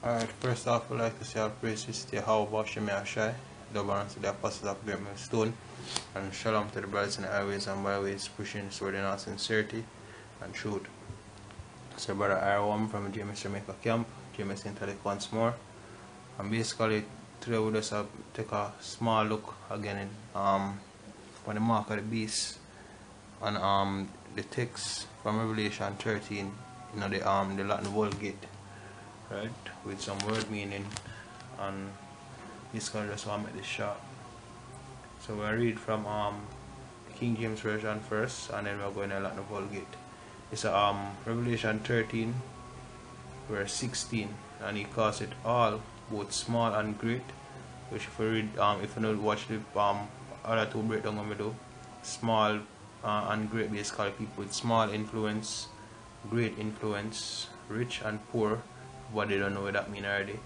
Alright, first off, I'd like to say all praises to Yahweh Shemi Ashai, double honor to the apostles of Great Millstone, and shalom to the brothers in the highways and byways pushing sword in all sincerity and truth. So, brother R1 from James Jamaica Camp, James Intellect once more. And basically, today we just take a small look again in on the mark of the beast and the text from Revelation 13, you know, the Latin Vulgate, right, with some word meaning, and basically just want to make this short. So we'll read from the King James Version first, and then we're going to Latin Vulgate. It's Revelation 13 verse 16, and he calls it all, both small and great, which if you read, if you don't watch the other two breakdown I'm going to do, small and great, basically people with small influence, great influence, rich and poor, but they don't know what that means already,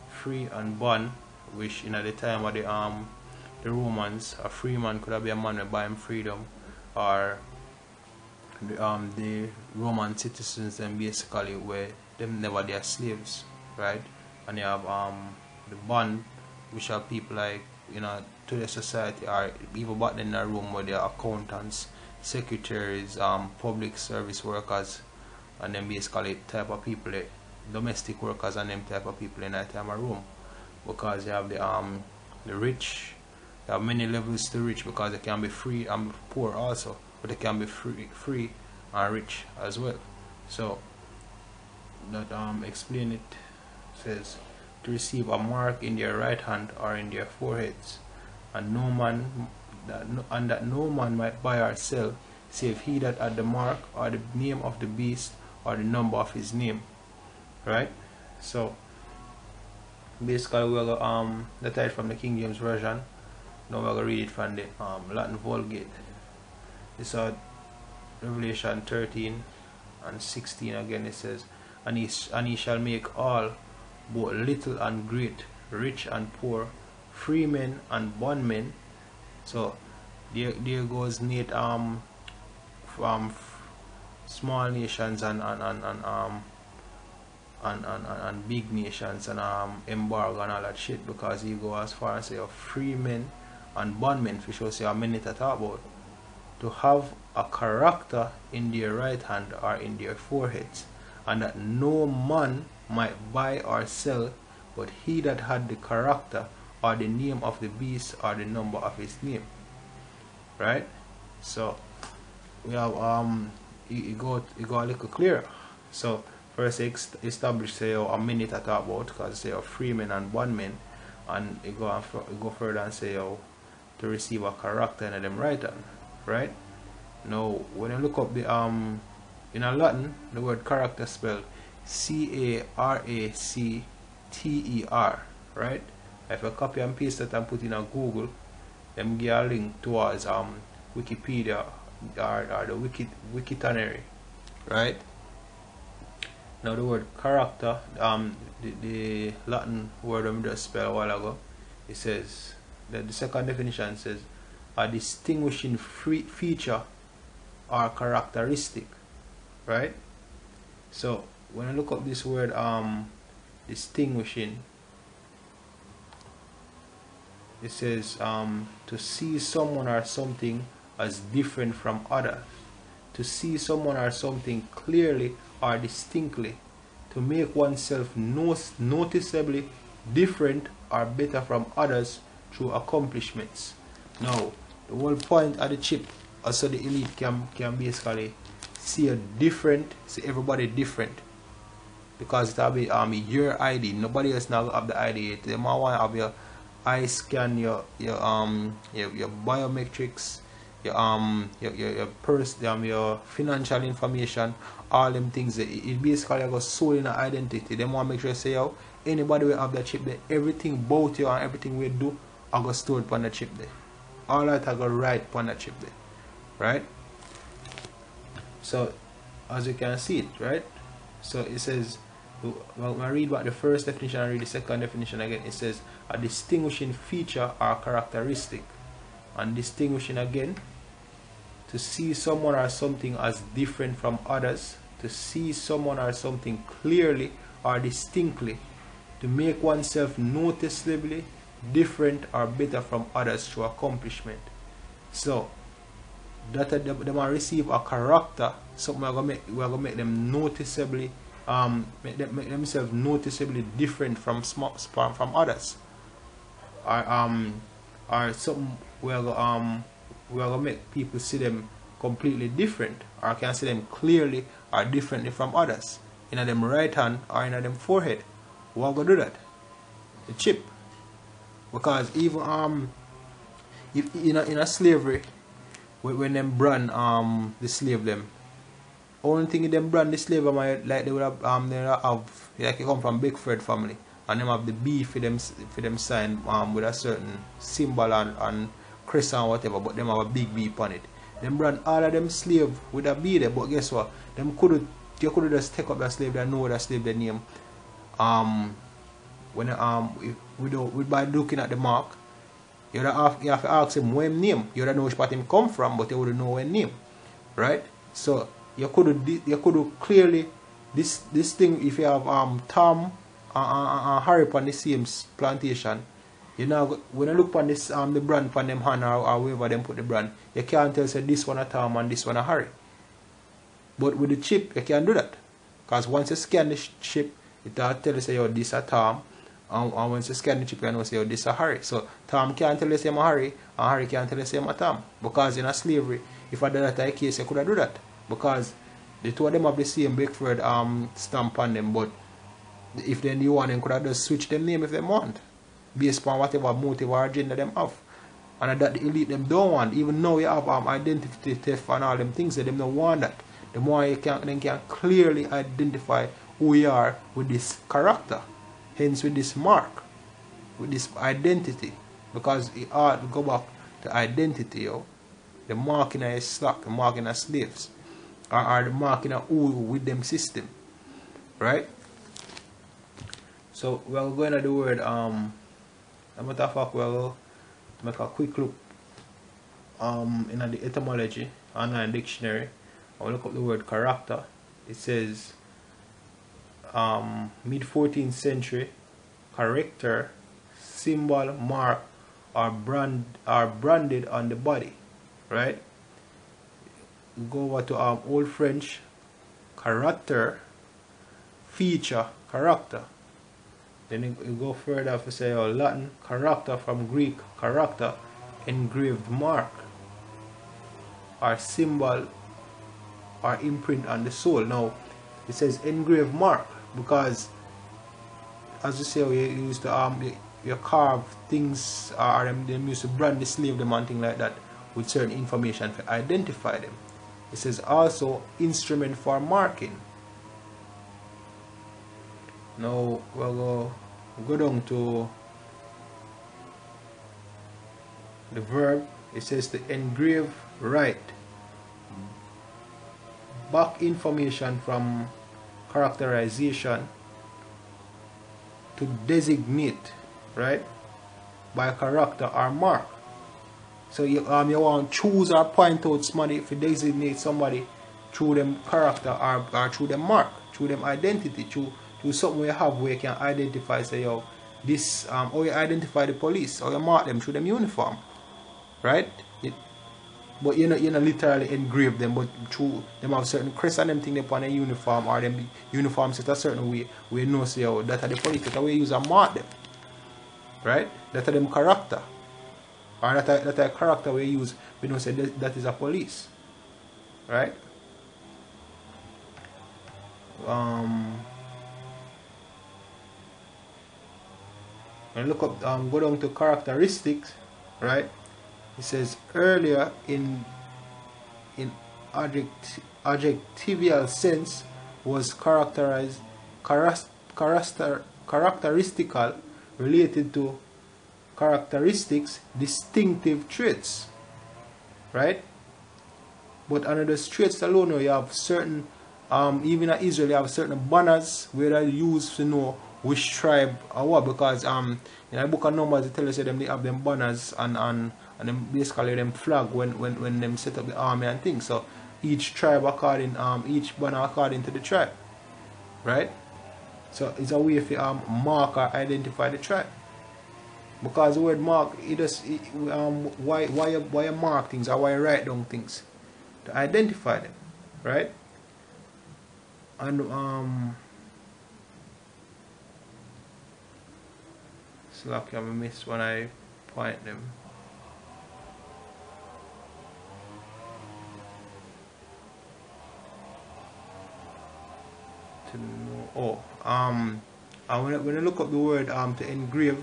free and bond, which in at the time of the Romans, a free man could have been a man who buy him freedom, or the Roman citizens then basically were them never their slaves, right? And you have the bond, which are people like, you know, to the society, or even back then in a room where they are accountants, secretaries, public service workers, and then basically type of people, domestic workers and them type of people in that time of room, because you have the rich. You have many levels to rich, because they can be free and poor also, but they can be free and rich as well. So that explain it. Says to receive a mark in their right hand or in their foreheads, and that no man might buy or sell, save he that had the mark or the name of the beast or the number of his name. Right? So basically we'll that is from the King James Version. Now we're going to read it from the Latin Vulgate. This is Revelation 13 and 16 again. It says, and he shall make all, both little and great, rich and poor, free men and bondmen. So there goes Nate from small nations and big nations and embargo and all that shit, because he go as far as say of free men and bondmen, for sure say a minute to talk about, to have a character in their right hand or in their foreheads, and that no man might buy or sell, but he that had the character or the name of the beast or the number of his name. Right? So we have it go a little clearer. So first establish say a minute to talk about, because say free men and bondmen, and it go further and say to receive a character in them right hand. Right? Now when you look up the in a Latin, the word character spelled C-A-R-A-C-T-E-R, right? If you copy and paste that and put in a Google, them give a link towards Wikipedia or the Wikitonary, right? Now the word character, the Latin word I just spelled a while ago, it says that the second definition says a distinguishing feature or characteristic, right? So when I look up this word distinguishing, it says to see someone or something as different from others, to see someone or something clearly or distinctly, to make oneself noticeably different or better from others through accomplishments. Now the whole point of the chip, also the elite can basically see see everybody different, because it will be your ID. Nobody else now have the ID. They might want to have your eye scan, your biometrics, your purse, your financial information, all them things. It basically goes solely in identity. They want to make sure say anybody will have that chip there. Everything about you and everything we do I go stored on the chip there. All that I go right on the chip there. Right? So as you can see it, right? So it says, when I read back the first definition and read the second definition again, it says a distinguishing feature or characteristic. And distinguishing again, to see someone or something as different from others, to see someone or something clearly or distinctly, to make oneself noticeably different or better from others through accomplishment. So that they might receive a character, something we're gonna make them noticeably make themselves noticeably different from others, or something we're gonna make people see them completely different, or can see them clearly or differently from others, in them right hand or in them forehead. We're gonna do that, the chip, because even if in a slavery, when them brand the slave them, only thing in them brand the slave them, like they would have like, you come from Beckford family and them have the B for them sign with a certain symbol and crest and whatever, but them have a big B on it. Them brand all of them slave with a B there, but guess what? You could just take up that slave that know that slave the name. When by looking at the mark, you have to ask him what name. You don't know which part him come from, but you wouldn't know what name, right? So you could clearly this thing, if you have Tom and Harry on the same plantation, you know, when you look on this the brand on them hand or wherever them put the brand, you can't tell say this one a Tom and this one a Harry. But with the chip you can do that, because once you scan the chip, it will tell you say, yo, this a Tom, and once you scan the chip you know say, yo, this a Harry. So Tom can't tell you say I'm a Harry, and Harry can't tell you say I'm a Tom, because in a slavery, if I did that in a case, you could have do that, because the two of them have the same Beckford stamp on them, but if then you want them could have just switch them name if they want, based on whatever motive or agenda them have. And that the elite them don't want, even though you have identity theft and all them things, that them don't want that. The more you can clearly identify who you are with this character, hence with this mark, with this identity, because it ought to go back to identity, yo. The marking of slack, the marking of slaves, or the marking of who with them system, right? So we're going to the word a matter of fact, we'll make a quick look in the etymology online dictionary. I'll look up the word character. It says mid 14th century, character, symbol, mark, or branded on the body, right? We go over to Old French, character, feature, character. Then you go further to say Latin, character, from Greek, character, engraved mark, or symbol, or imprint on the soul. Now it says engraved mark because, as you say, you used to you carve things, or them used to brand the slave them and things like that with certain information to identify them. It says also instrument for marking. Now we'll go down to the verb. It says to engrave, write, back information from characterization, to designate, right, by character or mark. So you want to choose or point out somebody, if you designate somebody through them character or through them mark, through them identity, through something you have where you can identify, say, yo, this, or you identify the police, or you mark them through them uniform, right? But you know literally engrave them, but through them have certain crests and them thing upon a uniform, or them uniform set a certain way where you know, say, yo, that are the police, that are where you use and mark them, right? That are them character, or that are a character we use, we don't say that is a police, right? And look up, go down to characteristics, right? It says earlier in adjectival sense was characteristical, related to characteristics, distinctive traits, right? But under the traits alone, you have certain, even in Israel, you have certain banners where they use to know which tribe or what, because in the book of Numbers it tells you them they have them banners and them basically them flag when them set up the army and things. So each tribe according each banner according to the tribe, right? So it's a way for mark or identify the tribe. Because the word mark, why you mark things or why you write down things? To identify them, right? And it's lucky I miss when I point them. To know, and when I look up the word to engrave,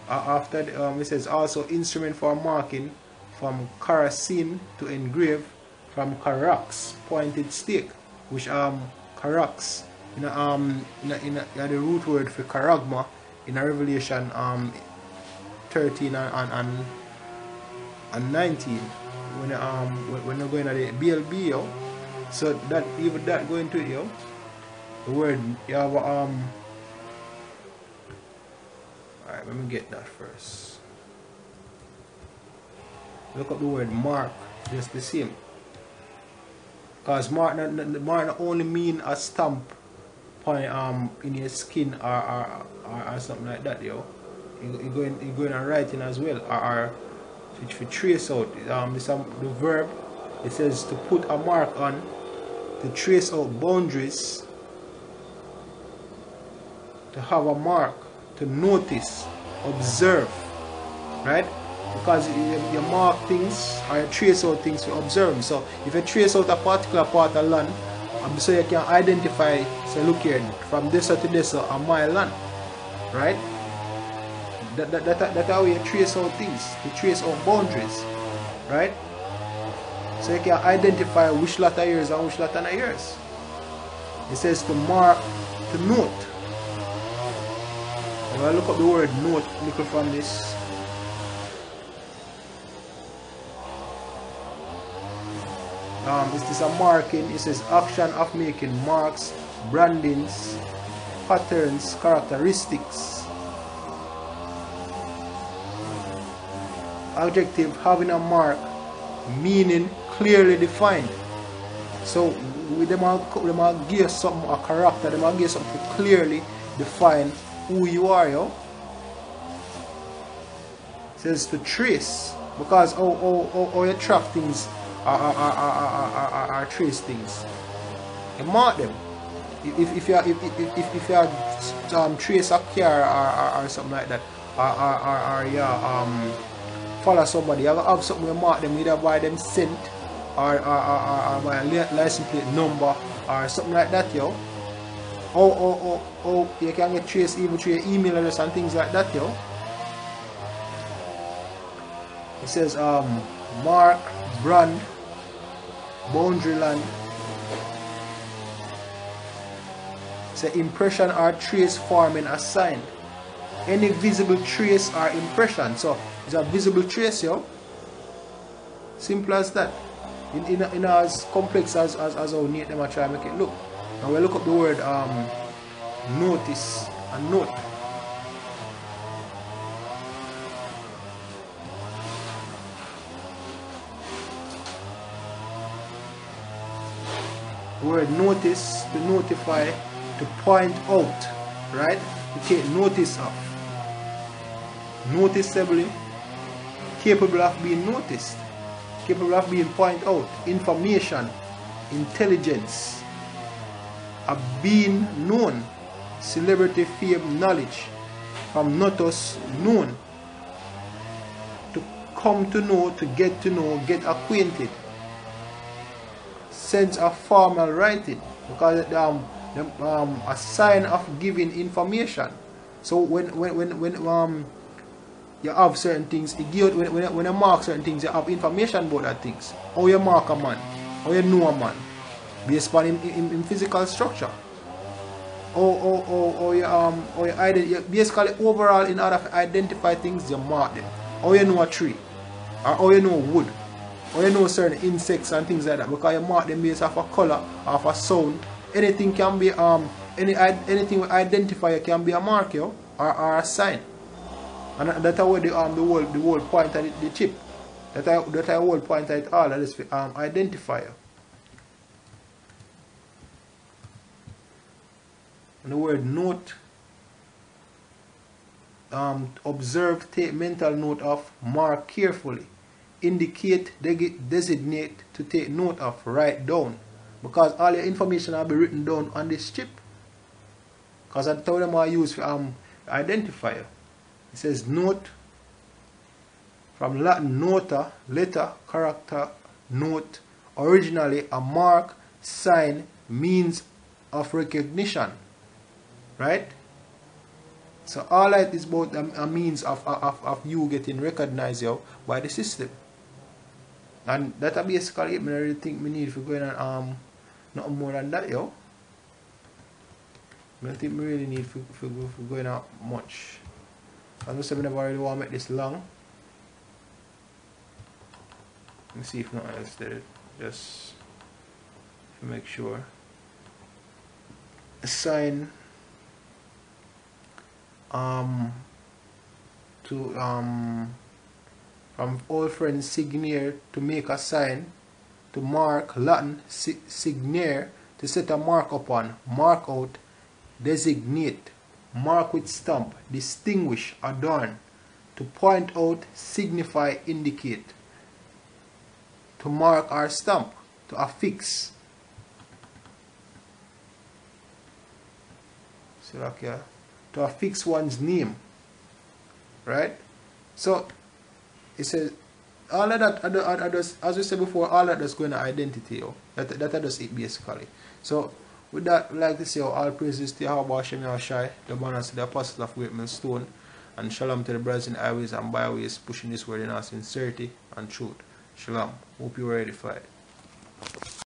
after it says also instrument for marking, from karasin to engrave, from karax, pointed stake, which karax in the root word for karagma in a Revelation 13 and 19 when you're going at the BLB, yo. So that even that going to it, yo, the word you have alright, let me get that first. Look up the word mark, just the same. Because mark not only mean a stamp on in your skin or something like that, yo. You going and writing as well, or for trace out. The verb, it says to put a mark on, to trace out boundaries, to have a mark, to notice, observe, right? Because you mark things or you trace out things to observe. So if you trace out a particular part of land, so you can identify, say look here, from this to this a mile land, right? That's how you trace out things, to trace out boundaries, right? So you can identify which lot are yours and which lot are not yours. It says to mark, to note. If I look up the word note, look from this. Is this a marking? It says action of making marks, brandings, patterns, characteristics. Adjective, having a mark, meaning clearly defined. So with them all give something, a character, them all give something to clearly define who you are, yo. It says to trace, because how you track things are trace things. You mark them. If you trace a car or something like that, or you follow somebody, you have something you mark them, either by them scent or by a license plate number or something like that, yo. Or you can get trace even through your email address and things like that, yo. It says mark, brand, boundary land. Say impression or trace forming a sign. Any visible trace or impression. So it's a visible trace, yo. Simple as that. In as complex as how neat them are trying to make it look. Now we look up the word notice and note. The word notice, to notify, to point out, right? To take notice of. Noticeably, capable of being noticed, capable of being pointed out, information, intelligence, of being known, celebrity, fame, knowledge, from notus, known, to come to know, to get acquainted, sense of formal writing, because a sign of giving information. So when you have certain things, when you mark certain things, you have information about that things. How you mark a man, how you know a man, based on in physical structure. Or you basically overall, in order to identify things, you mark them. How you know a tree, or how you know wood, or you know certain insects and things like that, because you mark them based off a color, off a sound. Anything can be anything we identify can be a mark, yo, or a sign. And that's how the whole point at the chip. That's the whole point at all. That is identifier. And the word note, observe, take mental note of, mark carefully, indicate, designate, to take note of, write down. Because all your information will be written down on this chip. Because I told them I use for identifier. It says note, from Latin nota, letter, character, note. Originally a mark, sign, means of recognition. Right? So all that is about a means of you getting recognized by the system. And that basically it. I really think we need for going on nothing more than that, yo. I don't think we really need for going out much. As I said, I never really want to make this long. Let me see if nothing else did it. Just to make sure. Assign from old friend signere, to make a sign, to mark, Latin signere, to set a mark upon, mark out, designate, mark with stamp, distinguish, adorn, to point out, signify, indicate, to mark or stamp, to affix. So like here, to affix one's name, right? So it says all of that, as we said before, all that is going to identity. That does it basically. So with that, I'd like to say all praises to Yahweh Hashem Yahshai, the banners to the apostles of Great Millstone, and shalom to the brothers in highways and byways pushing this word in our sincerity and truth. Shalom. Hope you are ready for it.